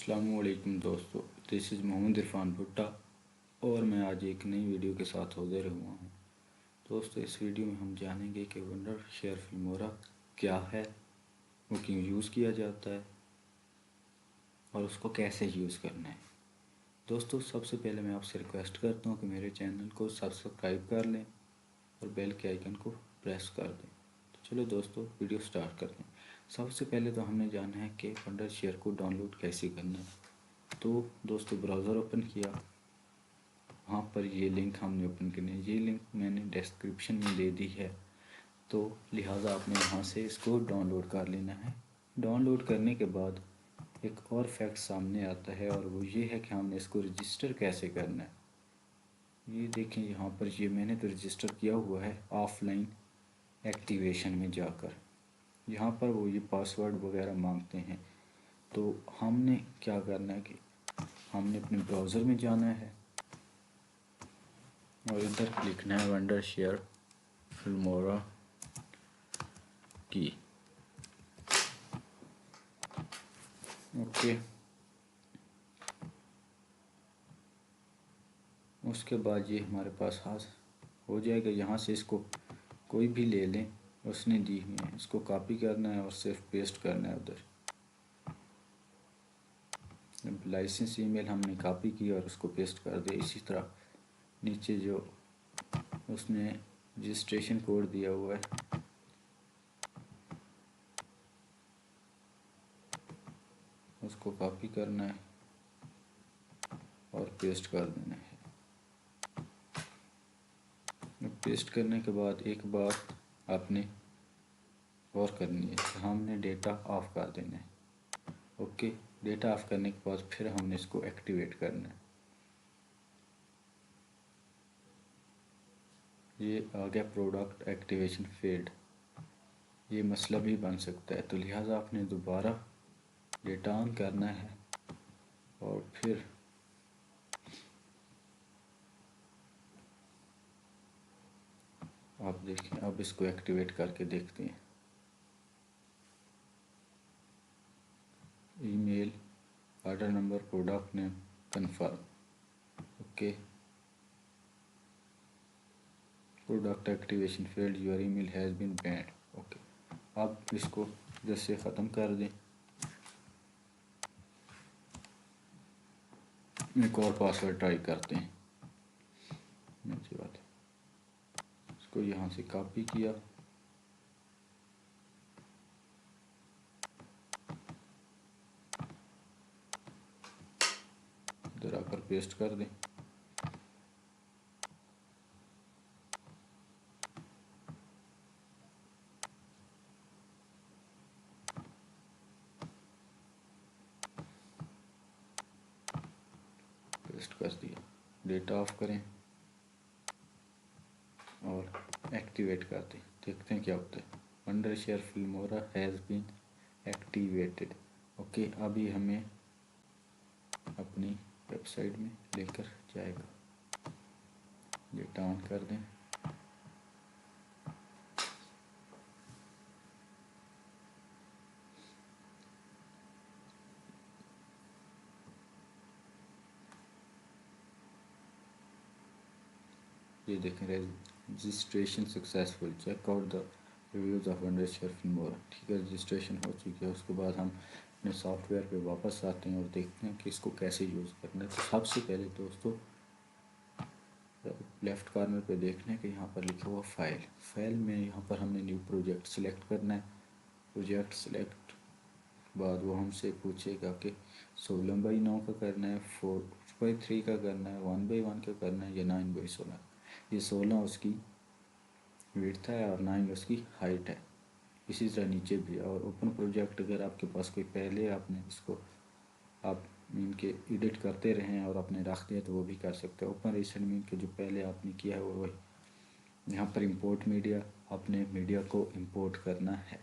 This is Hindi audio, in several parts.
अस्सलामुअलैकुम दोस्तों, दिस इज़ मोहम्मद इरफान भुट्टा और मैं आज एक नई वीडियो के साथ हाज़िर हुआ हूँ। दोस्तों, इस वीडियो में हम जानेंगे कि वंडर शेयर फिल्मोरा क्या है, वो क्यों यूज़ किया जाता है और उसको कैसे यूज़ करना है। दोस्तों, सबसे पहले मैं आपसे रिक्वेस्ट करता हूँ कि मेरे चैनल को सब्सक्राइब कर लें और बेल के आइकन को प्रेस कर दें। तो चलो दोस्तों, वीडियो स्टार्ट करते हैं। सबसे पहले तो हमने जाना है कि वंडर शेयर को डाउनलोड कैसे करना है। तो दोस्तों, ब्राउज़र ओपन किया, वहाँ पर ये लिंक हमने ओपन करनी है। ये लिंक मैंने डिस्क्रिप्शन में दे दी है, तो लिहाजा आपने वहाँ से इसको डाउनलोड कर लेना है। डाउनलोड करने के बाद एक और फैक्ट सामने आता है और वो ये है कि हमने इसको रजिस्टर कैसे करना है। ये देखें, यहाँ पर ये मैंने तो रजिस्टर किया हुआ है ऑफलाइन एक्टिवेशन में जाकर। यहाँ पर वो ये पासवर्ड वगैरह मांगते हैं, तो हमने क्या करना है कि हमने अपने ब्राउज़र में जाना है और इधर लिखना है वंडर शेयर फिल्मोरा की। ओके, उसके बाद ये हमारे पास हाथ हो जाएगा। यहाँ से इसको कोई भी ले लें, उसने दी हुई है, इसको कॉपी करना है और सिर्फ पेस्ट करना है उधर। लाइसेंस ईमेल हमने कॉपी की और उसको पेस्ट कर दिया। इसी तरह नीचे जो उसने रजिस्ट्रेशन कोड दिया हुआ है उसको कॉपी करना है और पेस्ट कर देना है। पेस्ट करने के बाद एक बात आपने और करनी है कि हमने डेटा ऑफ कर देना है। ओके, डेटा ऑफ करने के बाद फिर हमने इसको एक्टिवेट करना है। ये आ गया प्रोडक्ट एक्टिवेशन फेल्ड, ये मसला भी बन सकता है, तो लिहाजा आपने दोबारा डेटा ऑन करना है और फिर आप देखें। अब इसको एक्टिवेट करके देखते हैं। Email, order number, product name, confirm. Okay, product activation failed, your email has been banned. Okay, अब इसको जैसे ख़त्म कर दें। एक और पासवर्ड ट्राई करते हैं। अच्छी बात है, इसको यहाँ से कॉपी किया, इधर आकर पेस्ट कर दें। पेस्ट कर दिया, डेटा ऑफ करें और एक्टिवेट कर दें। देखते हैं क्या होता है। Wondershare Filmora has been activated. Okay, अभी हमें अपनी वेबसाइट में लेकर जाएगा। डेटा ऑन कर दें। ये देखें, registration successful, check out the reviews of Wondershare Filmora. ठीक है, रजिस्ट्रेशन हो चुकी है। उसके बाद हम अपने सॉफ्टवेयर पे वापस आते हैं और देखते हैं कि इसको कैसे यूज़ करना है। तो सबसे पहले दोस्तों, लेफ़्ट कॉर्नर पे देखना है कि यहाँ पर लिखा हुआ फाइल में यहाँ पर हमने न्यू प्रोजेक्ट सिलेक्ट करना है। प्रोजेक्ट सिलेक्ट बाद वो हमसे पूछेगा कि 16:9 का करना है, 4:3 का करना है, 1:1 का करना है या 9:16। ये 16 उसकी विड्थ है और 9 उसकी हाइट है। इसी तरह नीचे भी। और ओपन प्रोजेक्ट, अगर आपके पास कोई पहले आपने इसको आप इनके एडिट करते रहें और आपने रख दिया तो वो भी कर सकते हैं। ओपन रिसेंट मीन के जो पहले आपने किया है वो वही। यहाँ पर इंपोर्ट मीडिया, अपने मीडिया को इंपोर्ट करना है।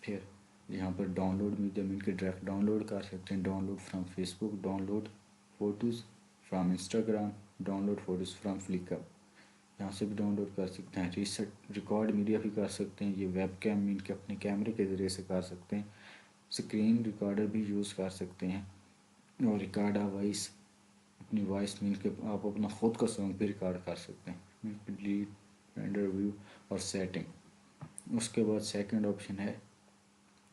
फिर यहाँ पर डाउनलोड मीडिया मीन के डायरेक्ट डाउनलोड कर सकते हैं। Download from Facebook, download photos from Instagram, download photos from Flickr, यहाँ से भी डाउनलोड कर सकते हैं। रिकॉर्ड मीडिया भी कर सकते हैं। ये वेब कैम इनके अपने कैमरे के ज़रिए से कर सकते हैं। स्क्रीन रिकॉर्डर भी यूज़ कर सकते हैं। और रिकॉर्ड आ वॉइस, अपनी वॉइस मीन के आप अपना खुद का सॉन्ग भी रिकॉर्ड कर सकते हैं। मीन डिलीट रेंडर व्यू और सेटिंग। उसके बाद सेकंड ऑप्शन है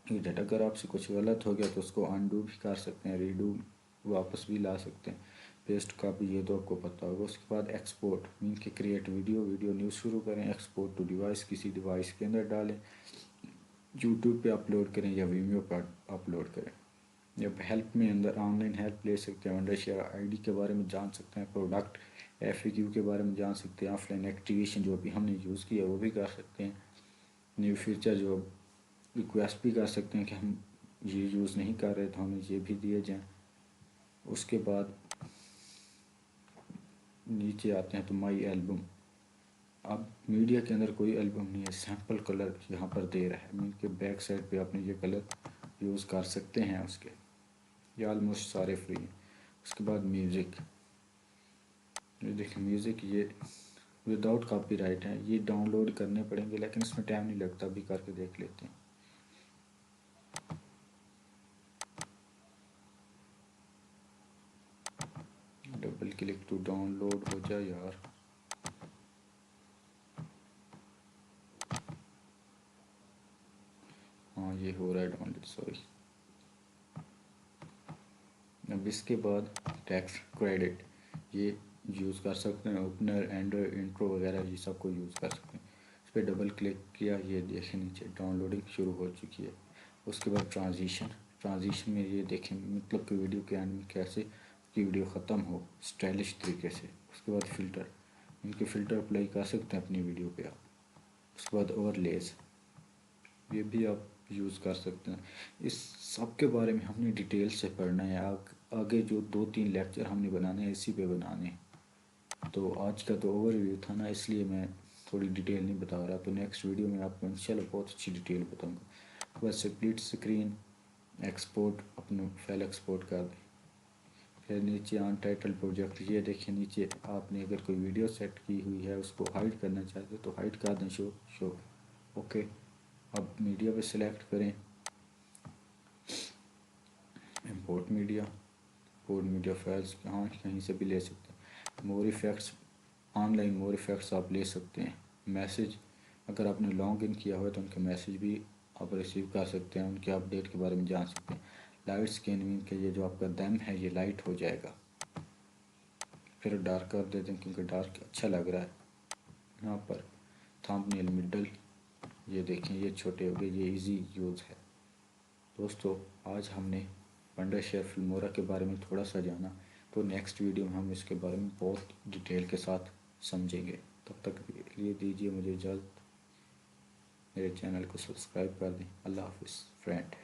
एडिट। अगर आपसे कुछ गलत हो गया तो उसको अनडू भी कर सकते हैं, रीडू वापस भी ला सकते हैं, पेस्ट कॉपी, ये तो आपको पता होगा। उसके बाद एक्सपोर्ट मीन के क्रिएट वीडियो न्यूज़ शुरू करें, एक्सपोर्ट टू डिवाइस, किसी डिवाइस के अंदर डालें, यूट्यूब पे अपलोड करें या वीमियो पर अपलोड करें। या हेल्प में अंदर ऑनलाइन हेल्प ले सकते हैं, वेंडर शेयर आईडी के बारे में जान सकते हैं, प्रोडक्ट एफएक्यू के बारे में जान सकते हैं, ऑफलाइन एक्टिवेशन जो भी हमने यूज़ किया वो भी कर सकते हैं, न्यू फीचर जो रिक्वेस्ट भी कर सकते हैं कि हम ये यूज़ नहीं कर रहे तो हमें ये भी दिए जाएँ। उसके बाद नीचे आते हैं तो माई एल्बम। अब मीडिया के अंदर कोई एल्बम नहीं है, सैम्पल कलर यहाँ पर दे रहा है, मीन के बैक साइड पे आपने ये कलर यूज़ कर सकते हैं उसके, ये ऑलमोस्ट सारे फ्री हैं। उसके बाद म्यूज़िक, ये देखिए म्यूज़िक ये विदाउट कॉपीराइट है, ये डाउनलोड करने पड़ेंगे लेकिन इसमें टाइम नहीं लगता, अभी करके देख लेते हैं। डबल क्लिक टू डाउनलोड हो जाए यार। हाँ ये हो रहा है डाउनलोड, सॉरी। अब इसके बाद टैक्स क्रेडिट ये यूज़ कर सकते हैं, ओपनर एंड्रॉइड इंट्रो वगैरह ये सब को यूज़ कर सकते हैं। इस पर डबल क्लिक किया, ये देखें नीचे डाउनलोडिंग शुरू हो चुकी है। उसके बाद ट्रांजिशन में ये देखें मतलब कि वीडियो के एंड में कैसे की वीडियो ख़त्म हो स्टाइलिश तरीके से। उसके बाद फ़िल्टर, इनके फ़िल्टर अप्लाई कर सकते हैं अपनी वीडियो पे आप। उसके बाद ओवरलेस, ये भी आप यूज़ कर सकते हैं। इस सब के बारे में हमने डिटेल से पढ़ना है, आगे जो 2-3 लेक्चर हमने बनाने हैं इसी पे बनाने हैं। तो आज का तो ओवरव्यू था ना, इसलिए मैं थोड़ी डिटेल नहीं बता रहा, तो नेक्स्ट वीडियो में आपको इंशाल्लाह बहुत अच्छी डिटेल बताऊंगा। बस स्प्लिट स्क्रीन एक्सपोर्ट, अपना फाइल एक्सपोर्ट कर दें। फिर नीचे ऑन टाइटल प्रोजेक्ट, ये देखिए नीचे आपने अगर कोई वीडियो सेट की हुई है उसको हाइड करना चाहते तो हाइड कर दें, शो ओके। अब मीडिया पे सिलेक्ट करें, इंपोर्ट मीडिया फाइल्स, हाँ कहीं से भी ले सकते हैं। मोर इफ़ेक्ट्स, ऑनलाइन मोर इफ़ेक्ट्स आप ले सकते हैं। मैसेज, अगर आपने लॉग इन किया हुआ है तो उनके मैसेज भी आप रिसीव कर सकते हैं, उनके अपडेट के बारे में जान सकते हैं। लाइट स्कैन मीन के ये जो आपका दम है ये लाइट हो जाएगा। फिर डार्क कर देते हैं क्योंकि डार्क अच्छा लग रहा है। यहाँ पर थंबनेल मिडल, ये देखें ये छोटे हो गए, ये इजी यूज़ है। दोस्तों आज हमने वंडरशेयर फिल्मोरा के बारे में थोड़ा सा जाना, तो नेक्स्ट वीडियो में हम इसके बारे में बहुत डिटेल के साथ समझेंगे। तब तक के लिए दीजिए मुझे इजाज़त, मेरे चैनल को सब्सक्राइब कर दें। अल्लाह हाफिज़ फ्रेंड।